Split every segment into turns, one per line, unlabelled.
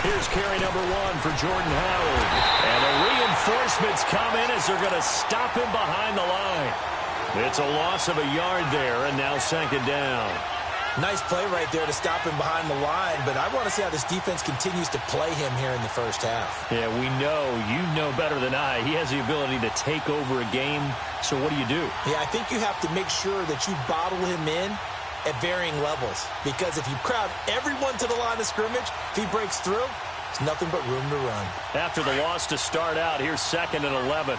Here's carry number 1 for Jordan Howard. And the reinforcements come in as they're going to stop him behind the line. It's a loss of a yard there, and now second down.
Nice play right there to stop him behind the line, but I want to see how this defense continues to play him here in the first half.
Yeah, we know. You know better than I. He has the ability to take over a game, so what do you do?
Yeah, I think you have to make sure that you bottle him in at varying levels, because if you crowd everyone to the line of scrimmage, if he breaks through, it's nothing but room to run.
After the loss to start out, here's 2nd and 11.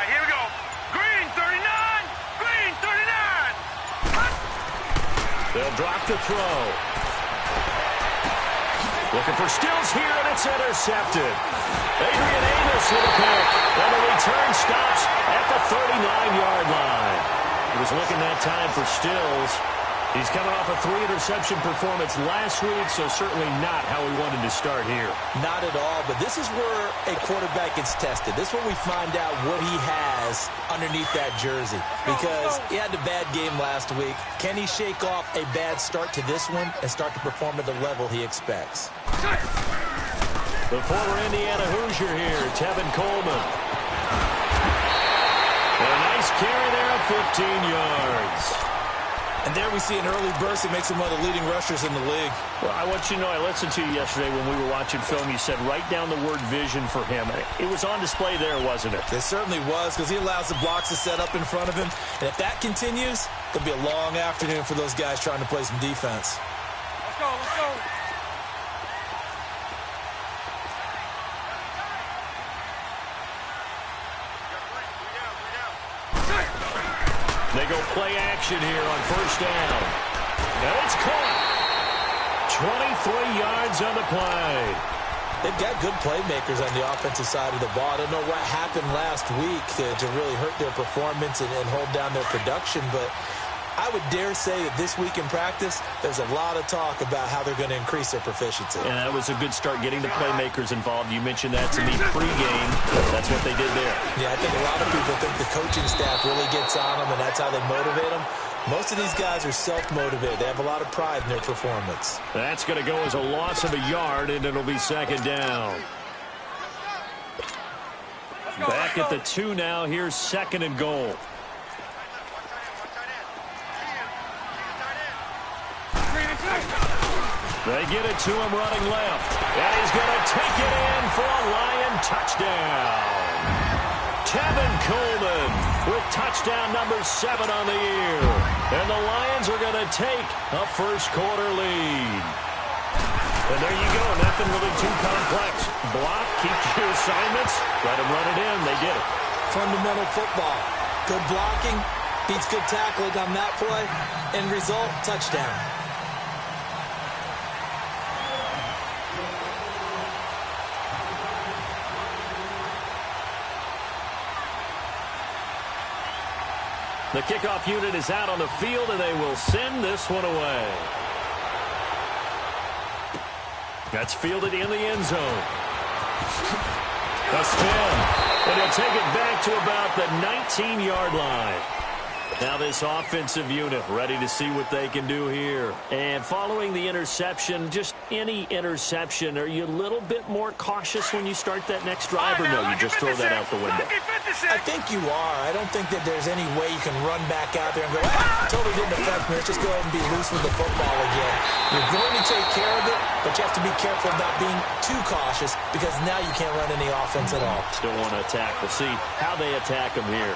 Here we go. Green 39. Green 39.
They'll drop the throw. Looking for Stills here, and it's intercepted. Adrian Amos with a pick. And the return stops at the 39-yard line. He was looking that time for Stills. He's coming off a 3-interception performance last week, so certainly not how we wanted to start here.
Not at all, but this is where a quarterback gets tested. This is where we find out what he has underneath that jersey, because he had a bad game last week. Can he shake off a bad start to this one and start to perform at the level he expects?
The former Indiana Hoosier here, Tevin Coleman. And a nice carry there of 15 yards.
And there we see an early burst that makes him one of the leading rushers in the league.
Well, I want you to know, I listened to you yesterday when we were watching film. You said write down the word vision for him. It was on display there, wasn't it?
It certainly was, because he allows the blocks to set up in front of him. And if that continues, it'll be a long afternoon for those guys trying to play some defense.
Let's go, let's go.
They go play action here on first down. And it's caught. 23 yards on the play.
They've got good playmakers on the offensive side of the ball. I don't know what happened last week to really hurt their performance and hold down their production, but I would dare say that this week in practice, there's a lot of talk about how they're going to increase their proficiency.
And that was a good start, getting the playmakers involved. You mentioned that to me pregame. That's what they did there.
Yeah, I think a lot of people think the coaching staff really gets on them, and that's how they motivate them. Most of these guys are self-motivated. They have a lot of pride in their performance.
That's going to go as a loss of a yard, and it'll be second down. Back at the 2 now. Here's 2nd and goal. They get it to him running left. And he's going to take it in for a Lion touchdown. Tevin Coleman with touchdown number 7 on the year. And the Lions are going to take a first-quarter lead. And there you go. Nothing really too complex. Block, keep your assignments, let them run it in. They did it.
Fundamental football. Good blocking, beats good tackling on that play. End result, touchdown.
The kickoff unit is out on the field, and they will send this one away. That's fielded in the end zone. A spin, and he'll take it back to about the 19-yard line. Now this offensive unit ready to see what they can do here. And following the interception, just any interception, are you a little bit more cautious when you start that next drive, or no, you just throw that out the window?
I think you are. I don't think that there's any way you can run back out there and go, totally didn't affect me. Let's just go ahead and be loose with the football again. You're going to take care of it, but you have to be careful about being too cautious, because now you can't run any offense at all.
Still want to attack. We'll see how they attack them here.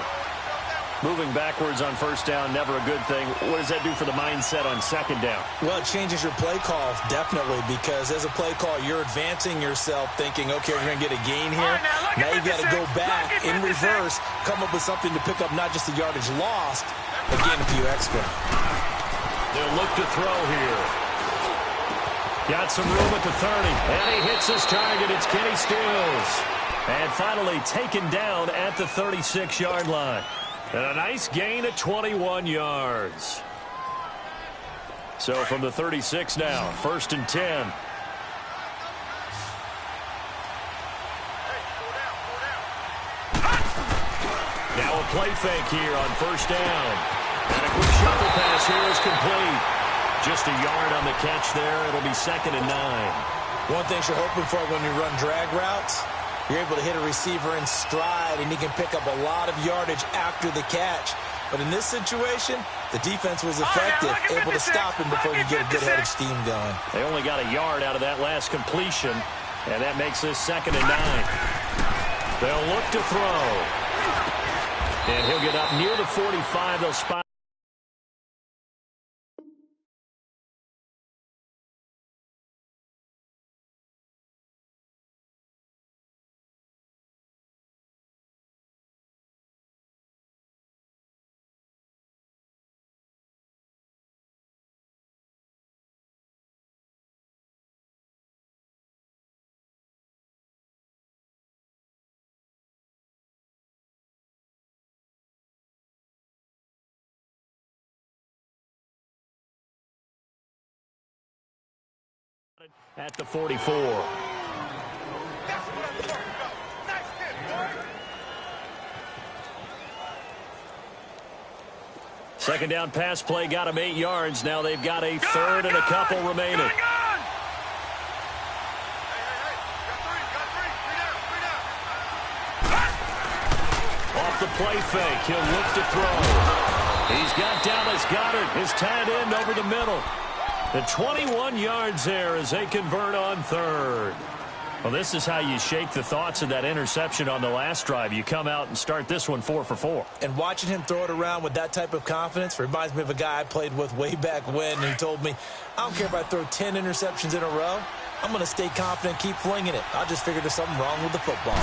Moving backwards on first down, never a good thing. What does that do for the mindset on second down?
Well, it changes your play call, definitely, because as a play call, you're advancing yourself thinking, okay, we're going to get a gain here. Now you've got to go back in reverse, come up with something to pick up not just the yardage lost, but gain a few extra.
They'll look to throw here. Got some room at the 30, and he hits his target. It's Kenny Stills. And finally taken down at the 36-yard line. And a nice gain at 21 yards. So from the 36 now, 1st and 10. Now a play fake here on first down. And a quick shuffle pass here is complete. Just a yard on the catch there. It'll be 2nd and 9.
One thing you're hoping for when you run drag routes, you're able to hit a receiver in stride, and he can pick up a lot of yardage after the catch. But in this situation, the defense was effective, able to stop him before you get a good head of steam going.
They only got a yard out of that last completion, and that makes this 2nd and 9. They'll look to throw. And he'll get up near the 45. They'll spot. At the 44. Second down pass play got him 8 yards. Now they've got a third and a couple remaining. Off the play fake. He'll look to throw. He's got Dallas Goedert, his tight end, over the middle. The 21 yards there as they convert on third. Well, this is how you shake the thoughts of that interception on the last drive. You come out and start this one 4 for 4.
And watching him throw it around with that type of confidence reminds me of a guy I played with way back when, and he told me, I don't care if I throw 10 interceptions in a row. I'm going to stay confident, keep flinging it. I just figured there's something wrong with the football.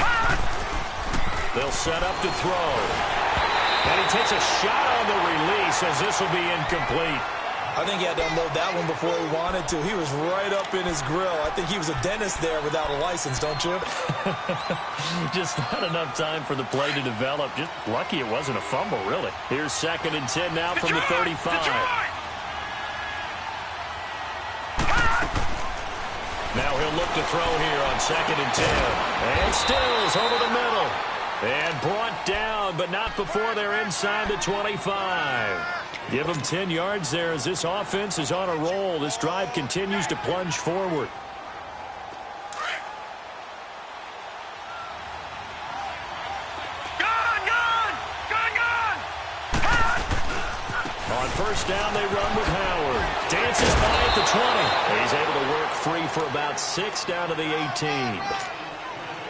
They'll set up to throw. And he takes a shot on the release as this will be incomplete.
I think he had to unload that one before he wanted to. He was right up in his grill. I think he was a dentist there without a license, don't you?
Just not enough time for the play to develop. Just lucky it wasn't a fumble, really. Here's 2nd and 10 now from the 35. Now he'll look to throw here on 2nd and 10. And Stills over the middle. And brought down, but not before they're inside the 25. Give them 10 yards there as this offense is on a roll. This drive continues to plunge forward. On first down, they run with Howard. Dances by at the 20. He's able to work free for about 6 down to the 18.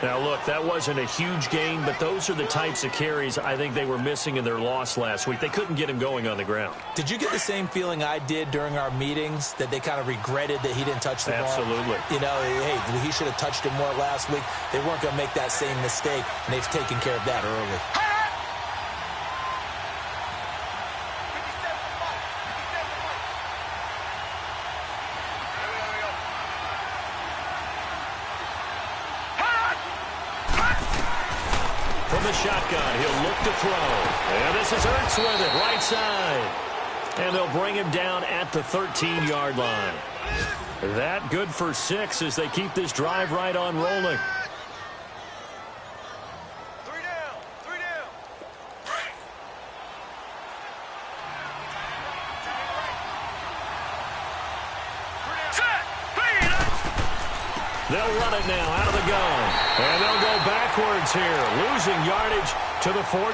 Now, look, that wasn't a huge gain, but those are the types of carries I think they were missing in their loss last week. They couldn't get him going on the ground.
Did you get the same feeling I did during our meetings, that they kind of regretted that he didn't touch the ball?
Absolutely.
You know, hey, he should have touched it more last week. They weren't going to make that same mistake, and they've taken care of that early.
The shotgun, he'll look to throw. And this is Ertz with it, right side. And they'll bring him down at the 13-yard line. That good for 6 as they keep this drive right on rolling.
3 down, 3 down.
They'll run it now out of the gun. And they'll go backwards here, losing yardage to the 14.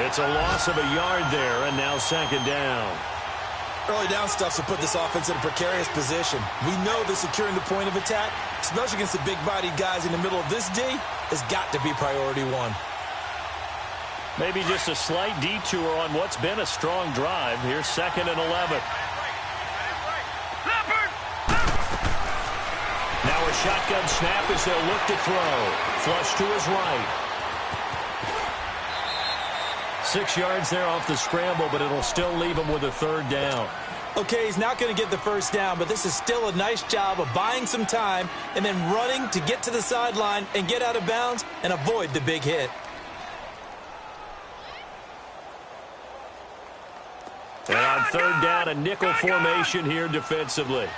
It's a loss of a yard there, and now 2nd down.
Early down stuff will put this offense in a precarious position. We know that securing the point of attack, especially against the big-bodied guys in the middle of this D, has got to be priority 1.
Maybe just a slight detour on what's been a strong drive. Here's 2nd and 11. Now a shotgun snap as they'll look to throw. Flush to his right. 6 yards there off the scramble, but it'll still leave him with a 3rd down.
Okay, he's not going to get the first down, but this is still a nice job of buying some time and then running to get to the sideline and get out of bounds and avoid the big hit.
And on 3rd down, a nickel formation here defensively.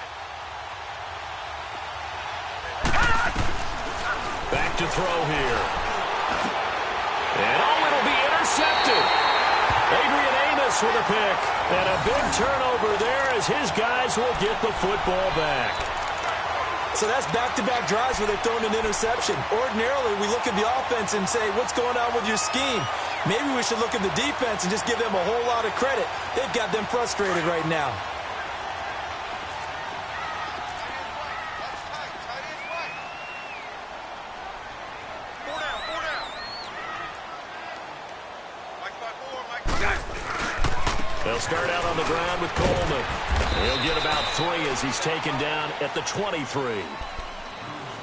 Back to throw here. And it'll be intercepted. Adrian Amos Moss with a pick. And a big turnover there as his guys will get the football back.
So that's back-to-back drives where they've thrown an interception. Ordinarily, we look at the offense and say, what's going on with your scheme? Maybe we should look at the defense and just give them a whole lot of credit. They've got them frustrated right now.
They'll start out on the ground with Coleman. He'll get about 3 as he's taken down at the 23.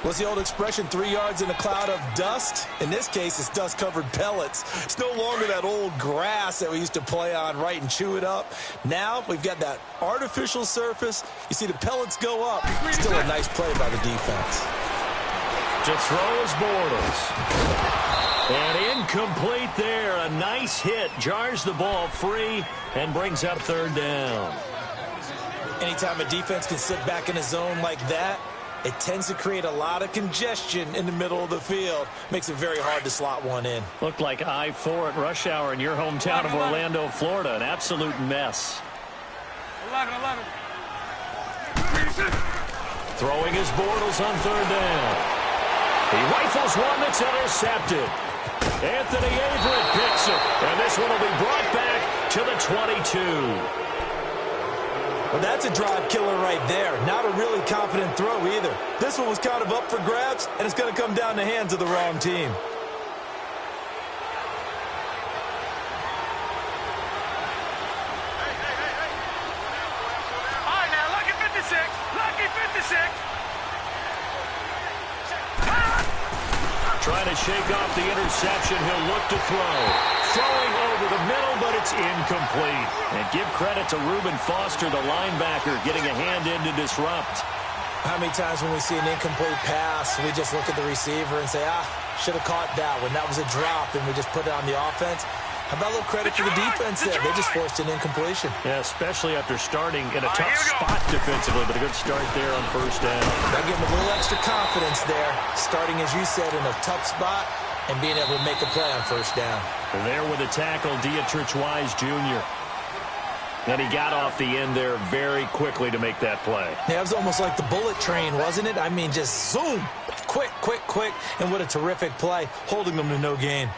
What's the old expression, 3 yards in a cloud of dust? In this case, it's dust-covered pellets. It's no longer that old grass that we used to play on, right, and chew it up. Now we've got that artificial surface. You see the pellets go up. Still a nice play by the defense.
To throw is Bortles. And incomplete there. A nice hit. Jars the ball free and brings up 3rd down.
Anytime a defense can sit back in a zone like that, it tends to create a lot of congestion in the middle of the field. Makes it very hard to slot one in.
Looked like I-4 at rush hour in your hometown of Orlando, Florida. An absolute mess.
11.
Throwing his Bortles on 3rd down. He rifles one that's intercepted. Anthony Averett picks it. And this one will be brought back to the 22.
Well, that's a drive killer right there. Not a really confident throw either. This one was kind of up for grabs, and it's going to come down the hands of the wrong team.
All right, now, lucky 56. Lucky 56.
Trying to shake off the interception. He'll look to throw. Throwing over the middle, but it's incomplete. And give credit to Reuben Foster, the linebacker, getting a hand in to disrupt.
How many times when we see an incomplete pass, we just look at the receiver and say, should have caught that one. That was a drop, and we just put it on the offense. How about a little credit to the defense there? They just forced an incompletion.
Yeah, especially after starting in a tough spot defensively, but a good start there on 1st down.
That gave them a little extra confidence there, starting, as you said, in a tough spot and being able to make a play on 1st down.
And there with the tackle, Dietrich Wise Jr. And he got off the end there very quickly to make that play.
Yeah, it was almost like the bullet train, wasn't it? I mean, just zoom, quick, and what a terrific play, holding them to no gain.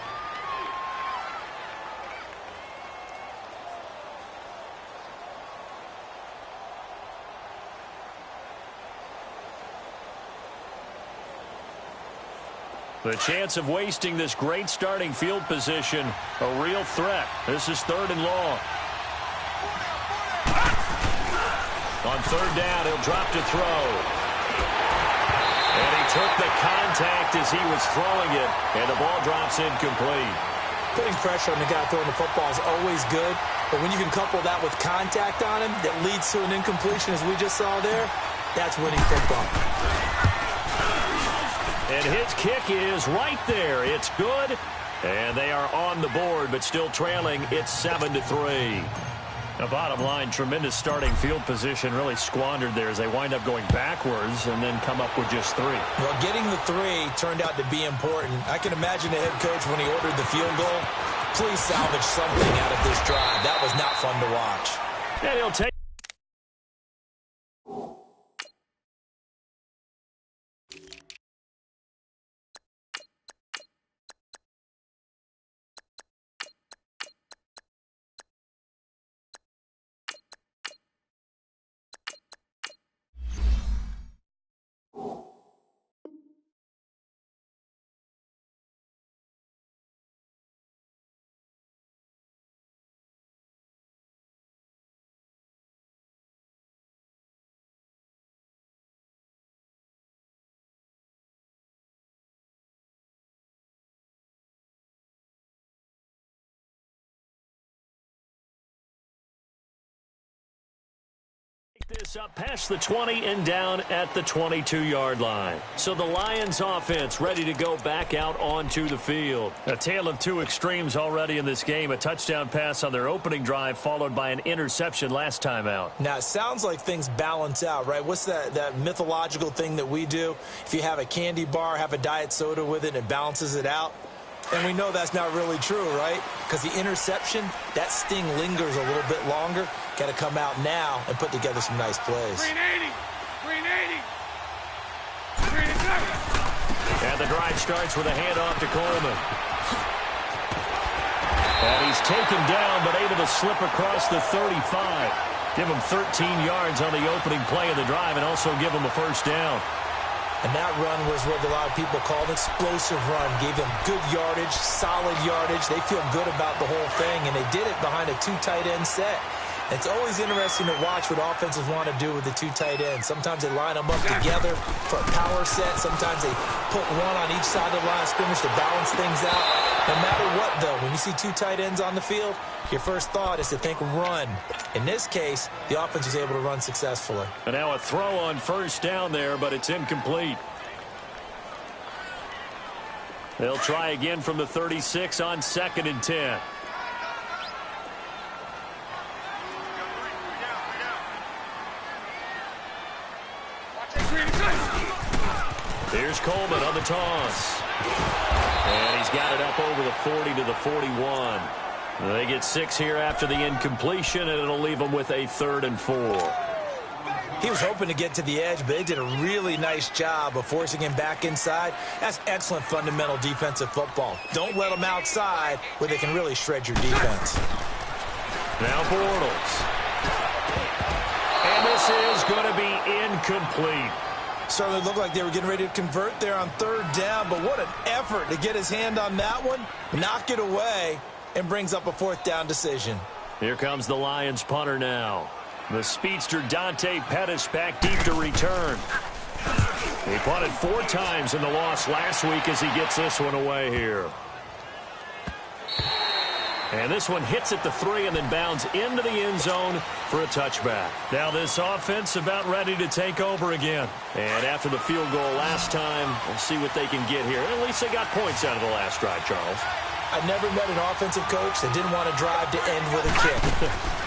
The chance of wasting this great starting field position, a real threat. This is 3rd and long. On 3rd down, he'll drop to throw. And he took the contact as he was throwing it, and the ball drops incomplete.
Putting pressure on the guy throwing the football is always good, but when you can couple that with contact on him that leads to an incompletion, as we just saw there, that's winning football.
And his kick is right there. It's good. And they are on the board, but still trailing. It's 7-3. Now, bottom line, tremendous starting field position really squandered there as they wind up going backwards and then come up with just 3.
Well, getting the 3 turned out to be important. I can imagine the head coach when he ordered the field goal. Please salvage something out of this drive. That was not fun to watch.
And he'll take. This up past the 20 and down at the 22-yard line. So the Lions offense ready to go back out onto the field. A tale of 2 extremes already in this game. A touchdown pass on their opening drive followed by an interception last time out.
Now, it sounds like things balance out, right? What's that mythological thing that we do? If you have a candy bar, have a diet soda with it, and it balances it out. And we know that's not really true, right? Because the interception, that sting lingers a little bit longer. Got to come out now and put together some nice plays.
Green 80. Green 80. Green 80.
And the drive starts with a handoff to Coleman. And he's taken down, but able to slip across the 35. Give him 13 yards on the opening play of the drive and also give him a first down.
And that run was what a lot of people call an explosive run. Gave them good yardage, solid yardage. They feel good about the whole thing, and they did it behind a two tight end set. It's always interesting to watch what offenses want to do with the two tight ends. Sometimes they line them up together for a power set. Sometimes they put one on each side of the line of scrimmage to balance things out. No matter what, though, when you see two tight ends on the field, your first thought is to think run. In this case, the offense was able to run successfully.
And now a throw on first down there, but it's incomplete. They'll try again from the 36 on 2nd and 10. Here's Coleman on the toss. And he's got it up over the 40 to the 41. They get 6 here after the incompletion, and it'll leave them with a 3rd and 4.
He was hoping to get to the edge, but they did a really nice job of forcing him back inside. That's excellent fundamental defensive football. Don't let them outside where they can really shred your defense.
Now Bortles. And this is going to be incomplete.
Certainly looked like they were getting ready to convert there on 3rd down, but what an effort to get his hand on that one, knock it away, and brings up a 4th down decision.
Here comes the Lions punter now. The speedster Dante Pettis back deep to return. He punted 4 times in the loss last week as he gets this one away here. And this one hits at the 3 and then bounds into the end zone for a touchback. Now this offense about ready to take over again. And after the field goal last time, we'll see what they can get here. At least they got points out of the last drive, Charles.
I never met an offensive coach that didn't want to drive to end with a kick.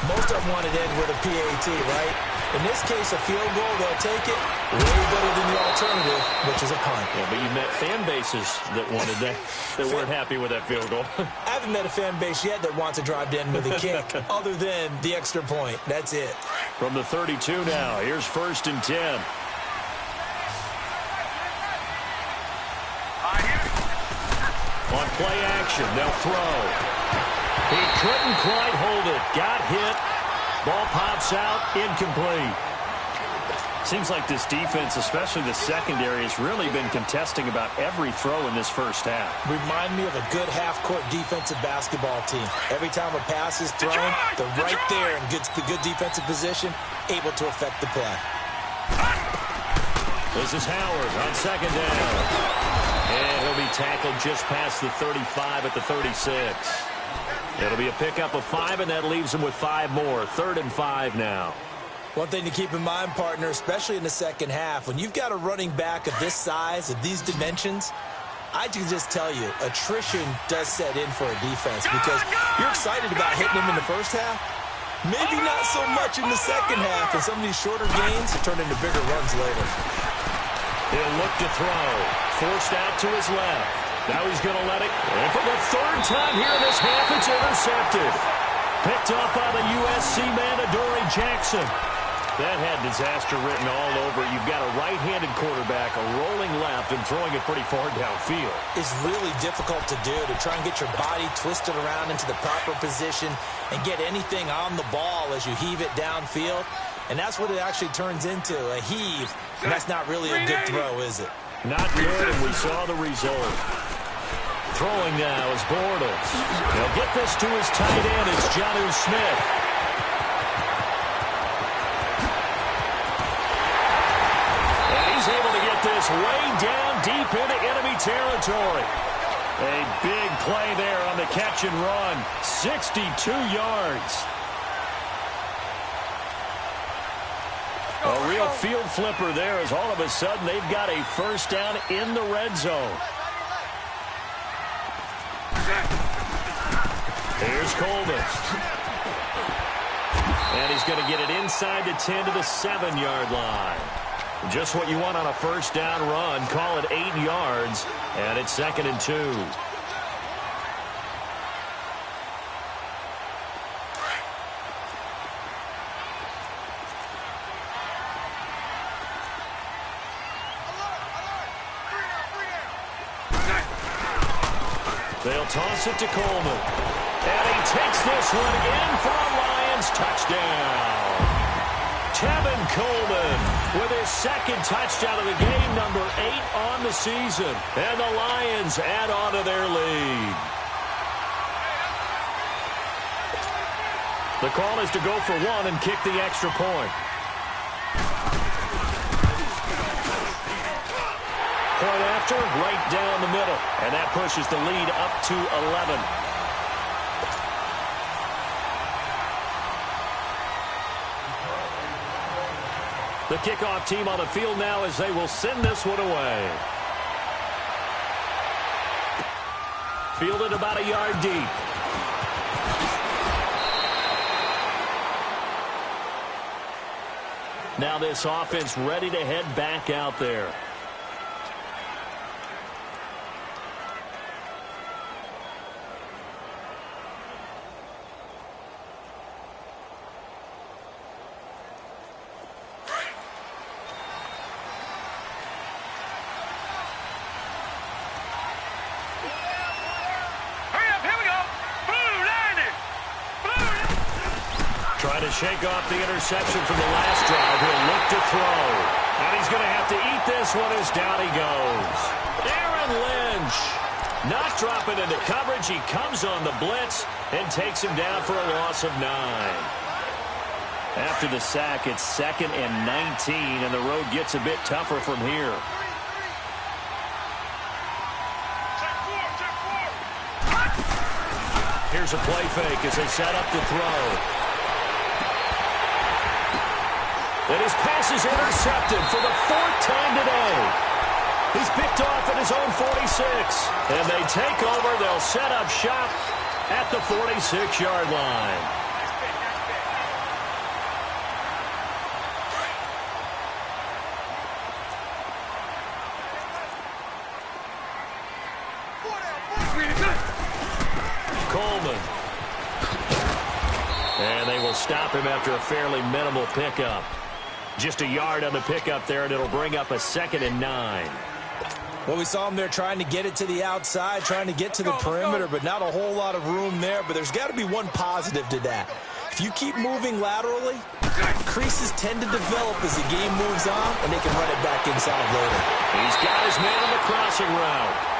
Most of them wanted to end with a PAT, right? In this case, a field goal, they'll take it way better than the alternative, which is a punt.
Yeah, but you met fan bases that wanted that, that weren't happy with that field goal.
I haven't met a fan base yet that wants to drive to end with a kick, other than the extra point. That's it.
From the 32 now, here's 1st and 10. On play action, they'll throw. He couldn't quite hold it. Got hit. Ball pops out. Incomplete. Seems like this defense, especially the secondary, has really been contesting about every throw in this first half.
Remind me of a good half-court defensive basketball team. Every time a pass is thrown, they're right there in good defensive position, able to affect the play.
This is Howard on 2nd down. And he'll be tackled just past the 35 at the 36. It'll be a pickup of 5, and that leaves him with 5 more. 3rd and 5 now.
One thing to keep in mind, partner, especially in the second half, when you've got a running back of this size, of these dimensions, I can just tell you, attrition does set in for a defense because you're excited about hitting him in the first half. Maybe not so much in the second half, and some of these shorter gains turn into bigger runs later.
He'll look to throw. Forced out to his left. Now he's going to let it. And for the 3rd time here in this half, it's intercepted. Picked off by the USC man, Adoree Jackson. That had disaster written all over. You've got a right-handed quarterback, a rolling left, and throwing it pretty far downfield.
It's really difficult to do, to try and get your body twisted around into the proper position and get anything on the ball as you heave it downfield. And that's what it actually turns into, a heave. And that's not really a good throw, is it?
Not good, and we saw the result. Throwing now is Bortles. He'll get this to his tight end. It's Jonnu Smith. And he's able to get this way down deep into enemy territory. A big play there on the catch and run. 62 yards. A real field flipper there as all of a sudden they've got a first down in the red zone. Here's Coleman. And he's going to get it inside the 10 to the 7-yard line. Just what you want on a first down run. Call it 8 yards. And it's 2nd and 2. They'll toss it to Coleman. And he takes this one in for a Lions touchdown. Tevin Coleman with his second touchdown of the game, number 8 on the season. And the Lions add on to their lead. The call is to go for one and kick the extra point. Point after, right down the middle. And that pushes the lead up to 11. The kickoff team on the field now as they will send this one away. Fielded about a yard deep. Now this offense ready to head back out there. To shake off the interception from the last drive. He'll look to throw. And he's going to have to eat this one as down he goes. Aaron Lynch not dropping into coverage. He comes on the blitz and takes him down for a loss of 9. After the sack, it's 2nd and 19, and the road gets a bit tougher from here. Here's a play fake as they set up to throw. And his pass is intercepted for the 4th time today. He's picked off at his own 46. And they take over. They'll set up shop at the 46-yard line. Coleman. And they will stop him after a fairly minimal pickup. Just a yard on the pickup there, and it'll bring up a 2nd and 9.
Well, we saw him there trying to get it to the outside, trying to get to the perimeter, but not a whole lot of room there. But there's got to be one positive to that. If you keep moving laterally, creases tend to develop as the game moves on, and they can run it back inside later.
He's got his man on the crossing route.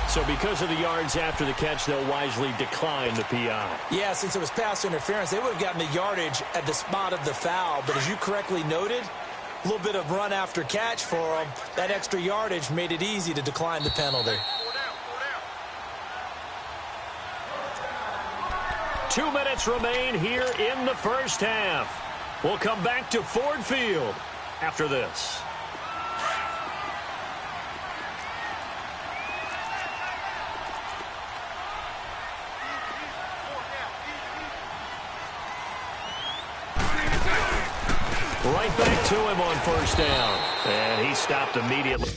So because of the yards after the catch, they'll wisely decline the PI.
Yeah, since it was pass interference, they would have gotten the yardage at the spot of the foul. But as you correctly noted, a little bit of run after catch for them. That extra yardage made it easy to decline the penalty.
2 minutes remain here in the first half. We'll come back to Ford Field after this. Right back to him on first down. And he stopped immediately.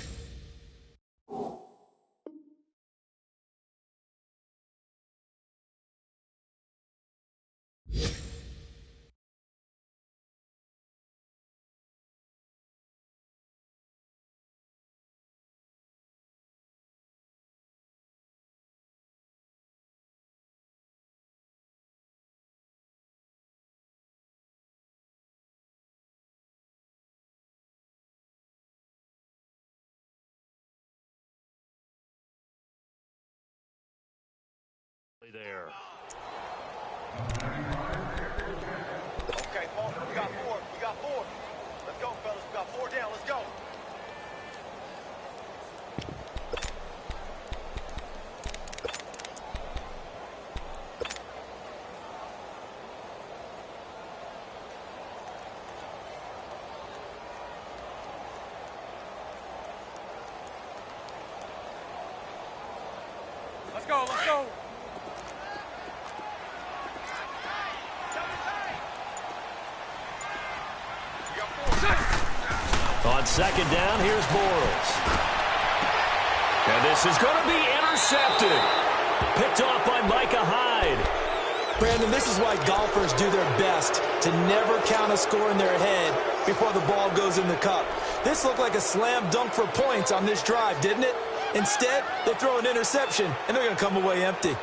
There.
Okay, Paul, we got 4. We got 4. Let's go, fellas. We got 4 down. Let's go. Let's go. Let's go.
On second down, here's Borles. And this is going to be intercepted. Picked off by Micah Hyde.
Brandon, this is why golfers do their best to never count a score in their head before the ball goes in the cup. This looked like a slam dunk for points on this drive, didn't it? Instead, they throw an interception, and they're going to come away empty.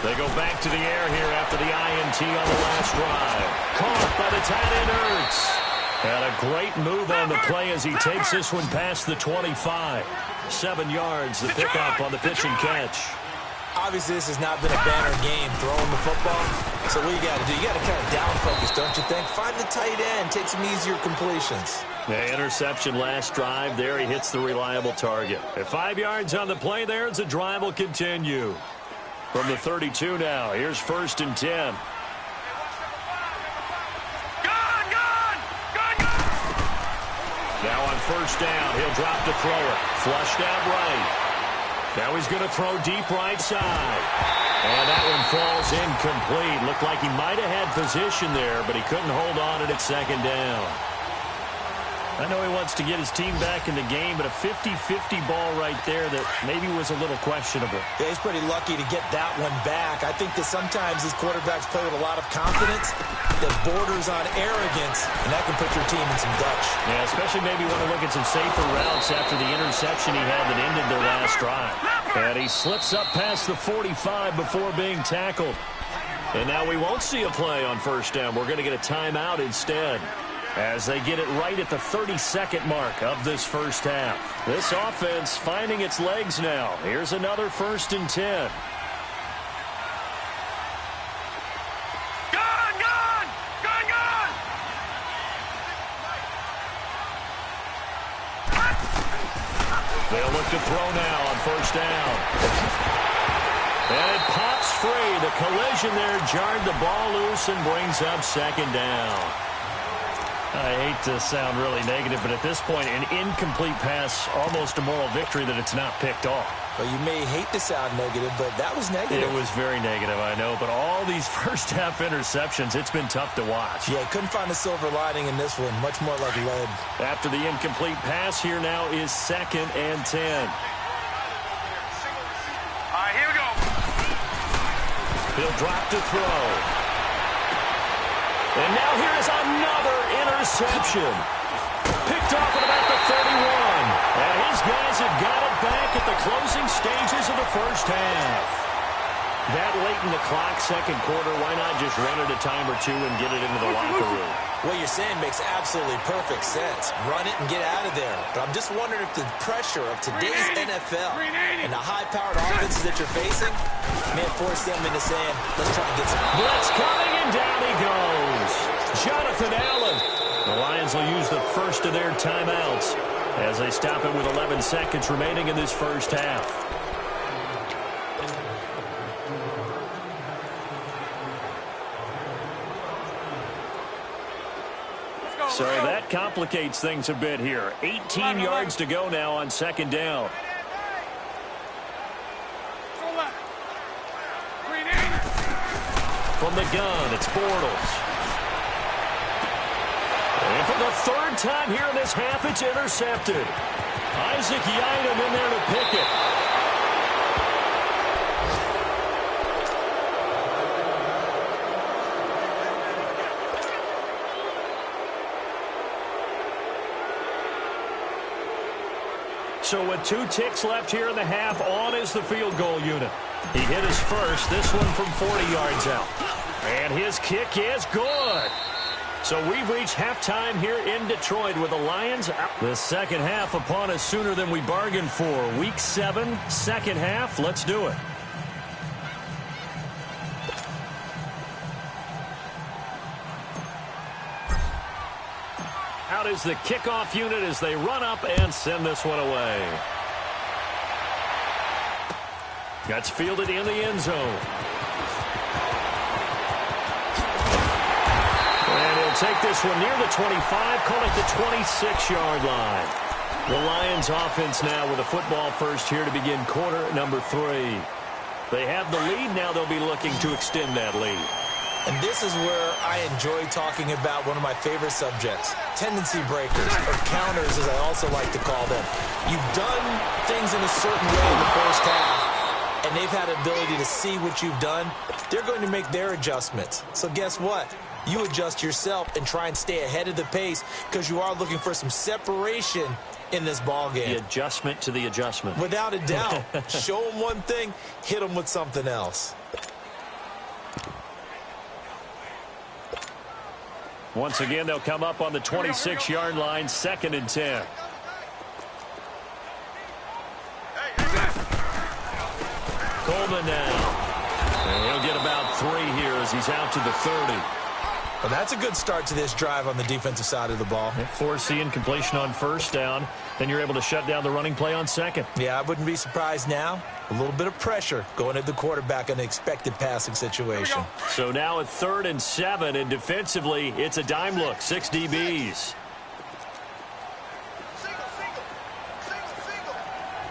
They go back to the air here after the INT on the last drive. Caught by the tight end Ertz. And a great move on the play as he takes this one past the 25. 7 yards, the pickup on the pitch and catch.
Obviously, this has not been a banner game throwing the football. So what you got to do? You got to kind of down focus, don't you think? Find the tight end, take some easier completions.
The interception last drive there. He hits the reliable target. At 5 yards on the play there as the drive will continue. From the 32 now, here's 1st and 10. Now on 1st down, he'll drop to throw it. Flushed out right. Now he's going to throw deep right side. And that one falls incomplete. Looked like he might have had position there, but he couldn't hold on at 2nd down. I know he wants to get his team back in the game, but a 50-50 ball right there that maybe was a little questionable.
Yeah, he's pretty lucky to get that one back. I think that sometimes these quarterbacks play with a lot of confidence that borders on arrogance, and that can put your team in some Dutch.
Yeah, especially maybe want to look at some safer routes after the interception he had that ended their last drive. And he slips up past the 45 before being tackled. And now we won't see a play on 1st down. We're going to get a timeout instead, as they get it right at the 32nd mark of this first half. This offense finding its legs now. Here's another 1st and 10. They'll look to throw now on 1st down. And it pops free. The collision there jarred the ball loose and brings up 2nd down. I hate to sound really negative, but at this point, an incomplete pass, almost a moral victory that it's not picked off.
Well, you may hate to sound negative, but that was negative.
It was very negative, I know. But all these first-half interceptions, it's been tough to watch.
Yeah, couldn't find a silver lining in this one. Much more like lead.
After the incomplete pass, here now is 2nd and 10.
All right, here we go.
He'll drop to throw. And now here is another interception. Picked off at about the 31. And his guys have got it back at the closing stages of the first half. That late in the clock, 2nd quarter, why not just run it a time or two and get it into the locker room?
What you're saying makes absolutely perfect sense. Run it and get out of there. But I'm just wondering if the pressure of today's NFL and the high-powered offenses that you're facing may force them into saying, let's try and get some.
Blitz coming, and down he goes. Jonathan Allen. The Lions will use the first of their timeouts as they stop it with 11 seconds remaining in this first half. So that complicates things a bit here. 18 yards to go now on 2nd down. From the gun, it's Bortles. And for the 3rd time here in this half, it's intercepted. Isaac Yiadom in there to pick it. So with 2 ticks left here in the half, on is the field goal unit. He hit his first, this one from 40 yards out. And his kick is good. So we've reached halftime here in Detroit with the Lions out. The second half upon us sooner than we bargained for. Week 7, 2nd half. Let's do it. Out is the kickoff unit as they run up and send this one away. That's fielded in the end zone. And he'll take this one near the 25, call it the 26-yard line. The Lions offense now with a football first here to begin quarter number 3. They have the lead. Now they'll be looking to extend that lead.
And this is where I enjoy talking about one of my favorite subjects, tendency breakers, or counters as I also like to call them. You've done things in a certain way in the first half, and they've had the ability to see what you've done, they're going to make their adjustments. So guess what? You adjust yourself and try and stay ahead of the pace because you are looking for some separation in this ball game.
The adjustment to the adjustment.
Without a doubt. Show them one thing, hit them with something else.
Once again, they'll come up on the 26-yard line, 2nd and 10. Coleman now. And he'll get about 3 here as he's out to the 30.
Well, that's a good start to this drive on the defensive side of the ball.
Force the incompletion on 1st down. Then you're able to shut down the running play on 2nd.
Yeah, I wouldn't be surprised now. A little bit of pressure going at the quarterback in an expected passing situation.
So now at 3rd and 7, and defensively, it's a dime look. 6 DBs.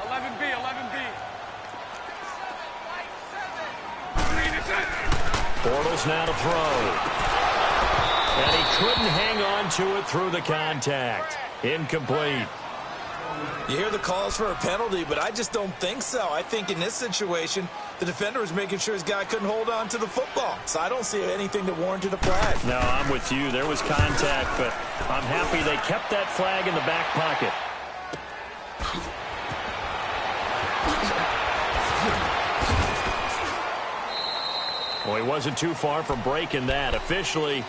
11B, 11B.
Bortles now to throw. And he couldn't hang on to it through the contact. Incomplete.
You hear the calls for a penalty, but I just don't think so. I think in this situation, the defender was making sure his guy couldn't hold on to the football. So I don't see anything that warranted a flag.
No, I'm with you. There was contact, but I'm happy they kept that flag in the back pocket. Well, he wasn't too far from breaking that. Officially,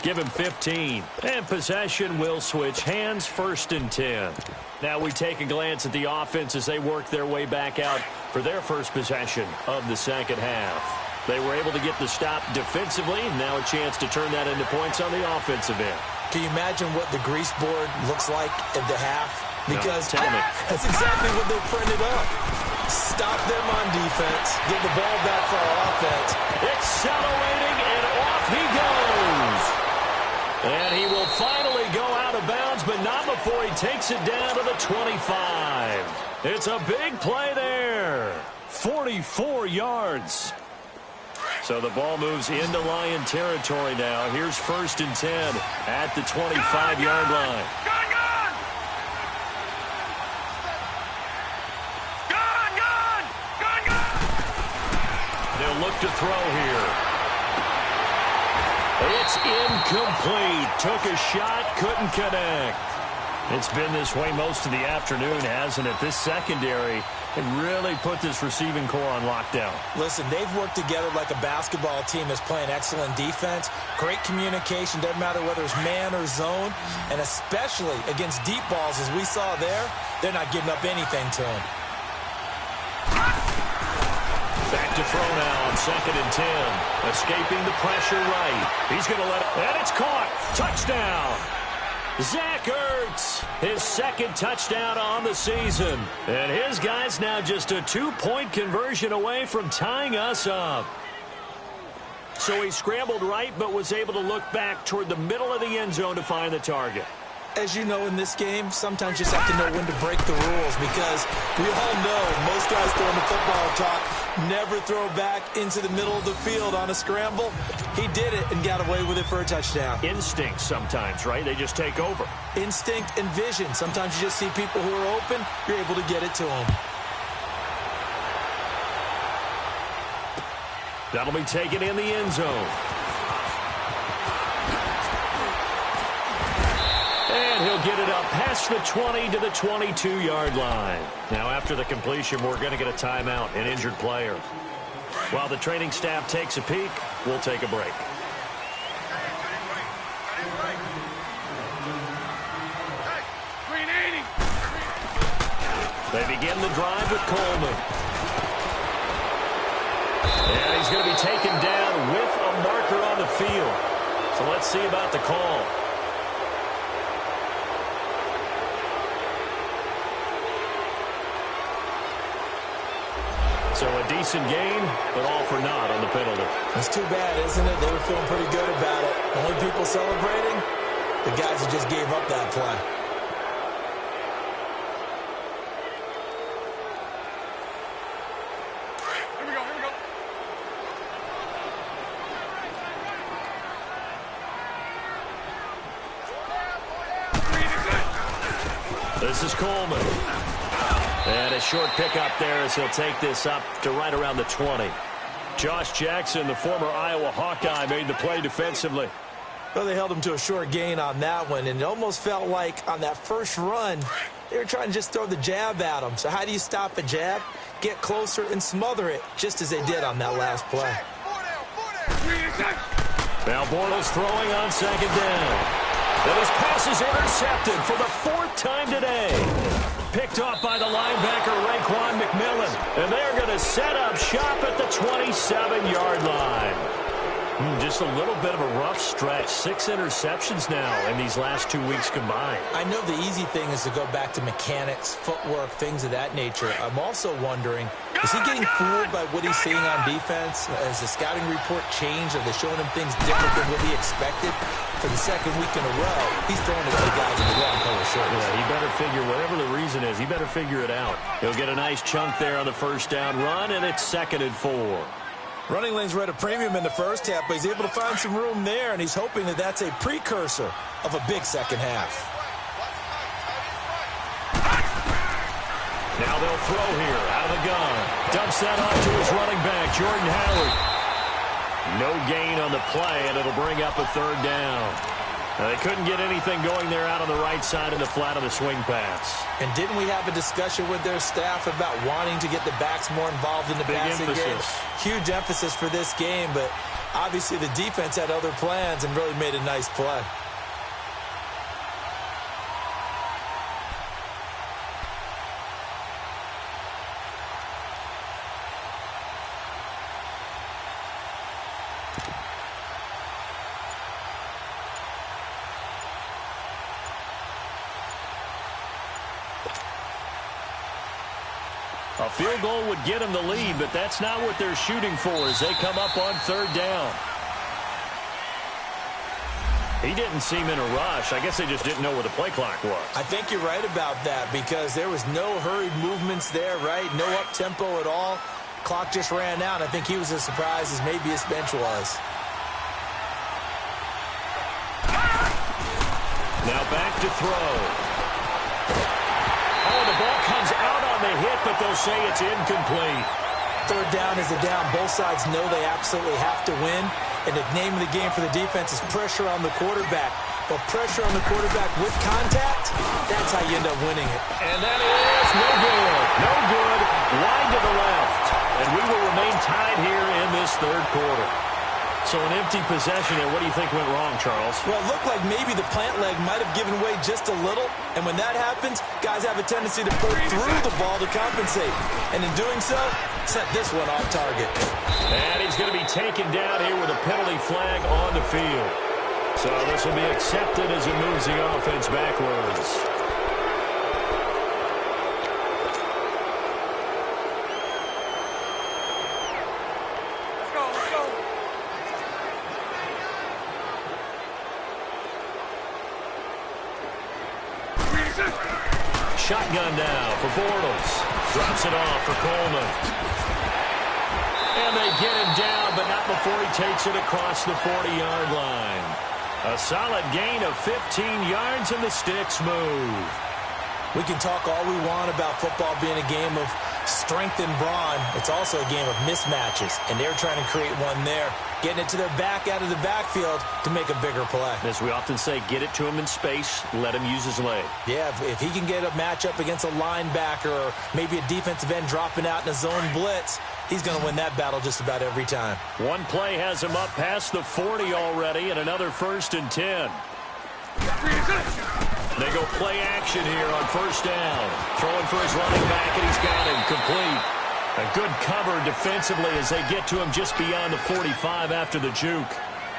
give him 15. And possession will switch hands, 1st and 10. Now we take a glance at the offense as they work their way back out for their first possession of the 2nd half. They were able to get the stop defensively. Now a chance to turn that into points on the offensive end.
Can you imagine what the grease board looks like at the half? Because
no, tell me.
That's exactly what they printed up. Stop them on defense, get the ball back for our offense.
Accelerating, and off he goes. And he will finally go out of bounds, but not before he takes it down to the 25. It's a big play there. 44 yards. So the ball moves into Lion territory now. Here's 1st and 10 at the 25-yard line. They'll look to throw here. It's incomplete. Took a shot, couldn't connect. It's been this way most of the afternoon, hasn't it? This secondary can really put this receiving core on lockdown.
Listen, they've worked together like a basketball team that's playing excellent defense. Great communication, doesn't matter whether it's man or zone. And especially against deep balls, as we saw there, they're not giving up anything to them.
Back to throw now on 2nd and 10. Escaping the pressure right. He's going to let it. And it's caught. Touchdown. Zach Ertz, his 2nd touchdown on the season. And his guy's now just a 2-point conversion away from tying us up. So he scrambled right, but was able to look back toward the middle of the end zone to find the target.
As you know, in this game, sometimes you just have to know when to break the rules because we all know most guys throwing the football talk never throw back into the middle of the field on a scramble. He did it and got away with it for a touchdown.
Instinct sometimes, right? They just take over.
Instinct and vision. Sometimes you just see people who are open, you're able to get it to them.
That'll be taken in the end zone. And he'll get it up past the 20 to the 22-yard line. Now, after the completion, we're going to get a timeout, an injured player. While the training staff takes a peek, we'll take a break. They begin the drive with Coleman. And he's going to be taken down with a marker on the field. So let's see about the call. So a decent gain, but all for naught on the penalty.
That's too bad, isn't it? They were feeling pretty good about it. The only people celebrating, the guys who just gave up that play.
Here we go.
This is Coleman. And a short pickup there as he'll take this up to right around the 20. Josh Jackson, the former Iowa Hawkeye, made the play defensively.
Well, they held him to a short gain on that one, and it almost felt like on that first run, they were trying to just throw the jab at him. So how do you stop a jab? Get closer and smother it, just as they did on that last play.
Now Bortles throwing on second down. And his pass is intercepted for the 4th time today. Picked off by the linebacker, Raekwon McMillan. And they're going to set up shop at the 27-yard line. Just a little bit of a rough stretch. 6 interceptions now in these last 2 weeks combined.
I know the easy thing is to go back to mechanics, footwork, things of that nature. I'm also wondering, is he getting fooled by what he's seeing on defense? Has the scouting report changed? Are they showing him things different than what he expected? For the 2nd week in a row, he's throwing it to the guys in the wrong color shirts.
Yeah, he better figure, whatever the reason is, he better figure it out. He'll get a nice chunk there on the first down run, and it's 2nd and 4.
Running lanes were at a premium in the first half, but he's able to find some room there, and he's hoping that that's a precursor of a big second half.
Now they'll throw here out of the gun. Dumps that off to his running back, Jordan Howard. No gain on the play, and it'll bring up a 3rd down. They couldn't get anything going there out on the right side of the flat of the swing pass.
And didn't we have a discussion with their staff about wanting to get the backs more involved in the passing game? Huge emphasis for this game, but obviously the defense had other plans and really made a nice play.
A field goal would get them the lead, but that's not what they're shooting for as they come up on 3rd down. He didn't seem in a rush. I guess they just didn't know where the play clock was.
I think you're right about that because there was no hurried movements there, right? No up-tempo at all. Clock just ran out. I think he was as surprised as maybe his bench was.
Now back to throw. Oh, the ball comes out on the hit, but they'll say it's incomplete.
3rd down is a down. Both sides know they absolutely have to win. And the name of the game for the defense is pressure on the quarterback. But pressure on the quarterback with contact, that's how you end up winning it.
And that is no good. No good. Wide to the left. And we will remain tied here in this 3rd quarter. So an empty possession, and what do you think went wrong, Charles?
Well, it looked like maybe the plant leg might have given way just a little, and when that happens, guys have a tendency to pull through the ball to compensate. And in doing so, sent this one off target.
And he's going to be taken down here with a penalty flag on the field. So this will be accepted as it moves the offense backwards. Shotgun now for Bortles. Drops it off for Coleman. And they get him down, but not before he takes it across the 40-yard line. A solid gain of 15 yards, and the sticks move.
We can talk all we want about football being a game of strength and brawn. It's also a game of mismatches, and they're trying to create one there, getting it to their back out of the backfield to make a bigger play.
As we often say, get it to him in space, let him use his leg.
Yeah, if he can get a matchup against a linebacker or maybe a defensive end dropping out in a zone blitz, he's going to win that battle just about every time.
One play has him up past the 40 already, and another 1st and 10. They go play action here on 1st down. Throwing for his running back, and he's got him complete. A good cover defensively as they get to him just beyond the 45 after the juke.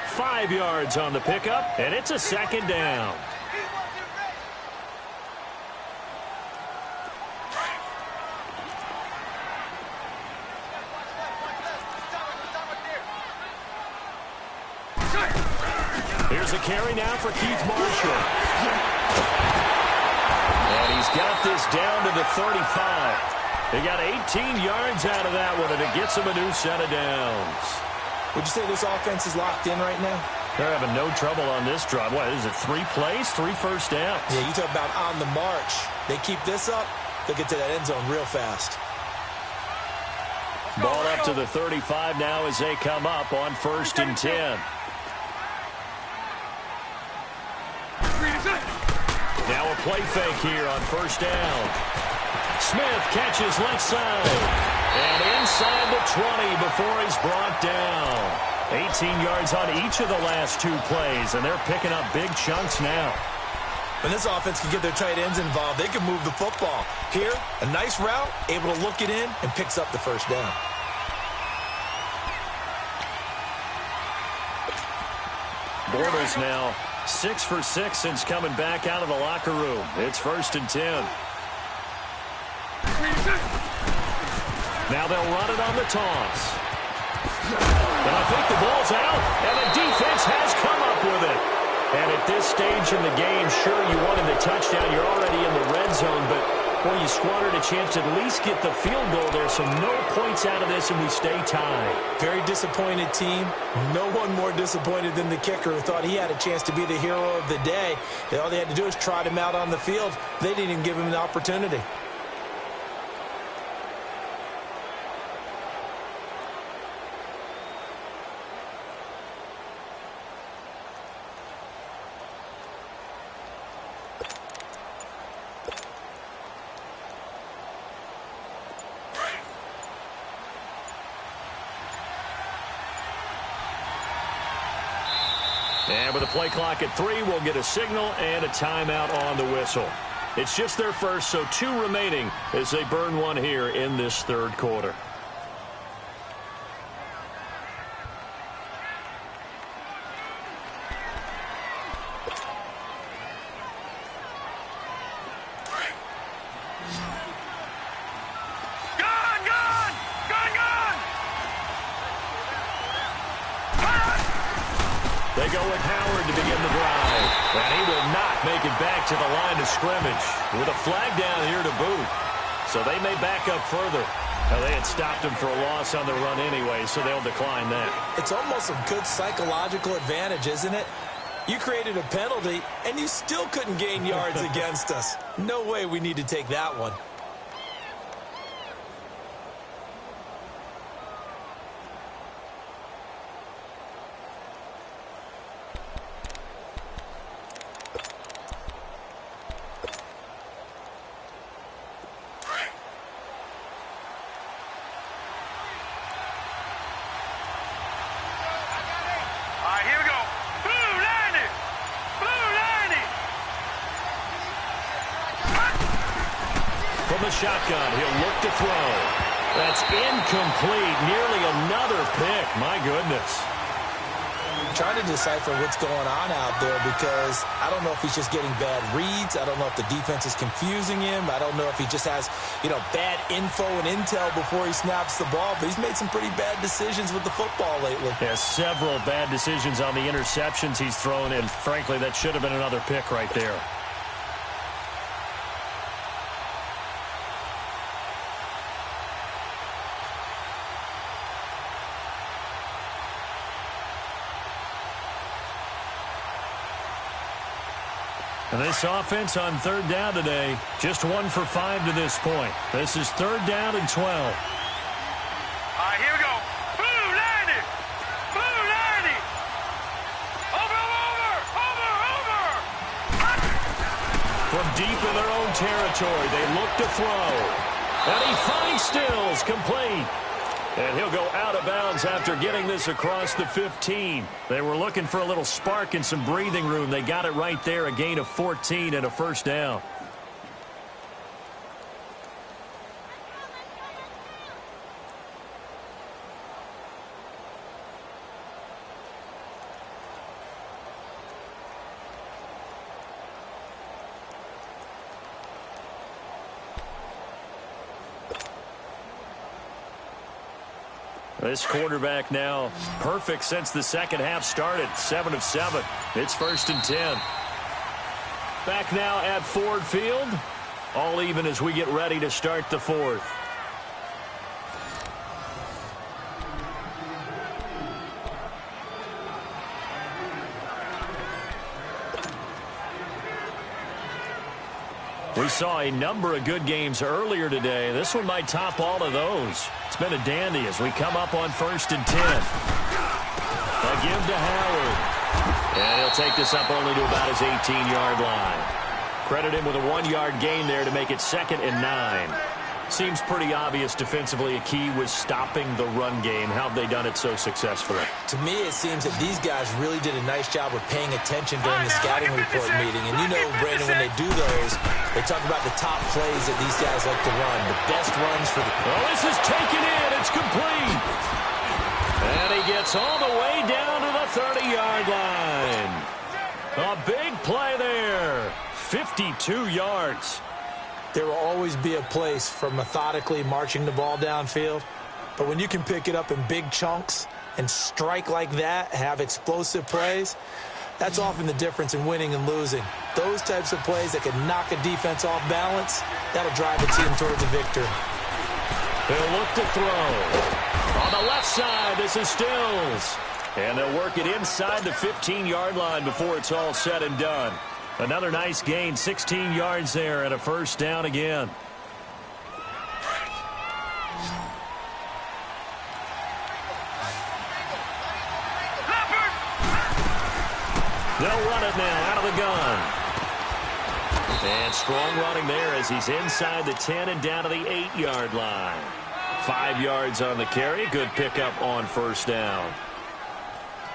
5 yards on the pickup, and it's a 2nd down. Here's a carry now for Keith Marshall. And he's got this down to the 35. They got 18 yards out of that one, and it gets him a new set of downs.
Would you say this offense is locked in right now?
They're having no trouble on this drive. What is it, 3 plays, 3 first downs?
Yeah, you talk about on the march. They keep this up, they'll get to that end zone real fast.
Ball up to the 35 now as they come up on 1st and 10. Now a play fake here on 1st down. Smith catches left side. And inside the 20 before he's brought down. 18 yards on each of the last 2 plays, and they're picking up big chunks now.
When this offense can get their tight ends involved, they can move the football. Here, a nice route, able to look it in, and picks up the 1st down.
Bortles now 6 for 6 since coming back out of the locker room. It's 1st and 10. Now they'll run it on the toss. And I think the ball's out, and the defense has come up with it. And at this stage in the game, sure, you wanted the touchdown. You're already in the red zone, but, boy, you squandered a chance to at least get the field goal there, so no points out of this, and we stay tied.
Very disappointed team. No one more disappointed than the kicker who thought he had a chance to be the hero of the day. All they had to do is trot him out on the field. They didn't even give him an opportunity.
And with a play clock at 3, we'll get a signal and a timeout on the whistle. It's just their first, so 2 remaining as they burn one here in this 3rd quarter. They go with Howard to begin the drive. And he will not make it back to the line of scrimmage with a flag down here to boot. So they may back up further. Now, they had stopped him for a loss on the run anyway, so they'll decline that.
It's almost a good psychological advantage, isn't it? You created a penalty, and you still couldn't gain yards against us. No way we need to take that one.
Shotgun, he'll look to throw. That's incomplete. Nearly another pick. My goodness.
I'm trying to decipher what's going on out there because I don't know if he's just getting bad reads. I don't know if the defense is confusing him. I don't know if he just has, bad info and intel before he snaps the ball. But he's made some pretty bad decisions with the football lately.
Yeah, several bad decisions on the interceptions he's thrown, and frankly, that should have been another pick right there. And this offense on 3rd down today, just 1 for 5 to this point. This is 3rd down and 12.
All right, here we go. Blue 90. Blue 90. Over.
From deep in their own territory, they look to throw. And he finds Stills, complete. And he'll go out of bounds after getting this across the 15. They were looking for a little spark and some breathing room. They got it right there, a gain of 14 and a 1st down. This quarterback now perfect since the 2nd half started. 7 of 7. It's 1st and 10. Back now at Ford Field. All even as we get ready to start the 4th. We saw a number of good games earlier today. This one might top all of those. It's been a dandy as we come up on 1st and 10. A give to Howard. And he'll take this up only to about his 18-yard line. Credit him with a 1-yard gain there to make it 2nd and 9. Seems pretty obvious defensively a key was stopping the run game. How have they done it so successfully?
To me, it seems that these guys really did a nice job of paying attention during the scouting report meeting. And you know, Brandon, when they do those, they talk about the top plays that these guys like to run, the best runs for the...
Well, this is taken in. It's complete. And he gets all the way down to the 30-yard line. A big play there. 52 yards.
There will always be a place for methodically marching the ball downfield. But when you can pick it up in big chunks and strike like that, have explosive plays, that's often the difference in winning and losing. Those types of plays that can knock a defense off balance, that'll drive a team towards a victory.
They'll look to throw. On the left side, this is Stills. And they'll work it inside the 15-yard line before it's all said and done. Another nice gain, 16 yards there, and a first down again. They'll run it now out of the gun. And strong running there as he's inside the 10 and down to the 8-yard line. 5 yards on the carry. Good pickup on first down.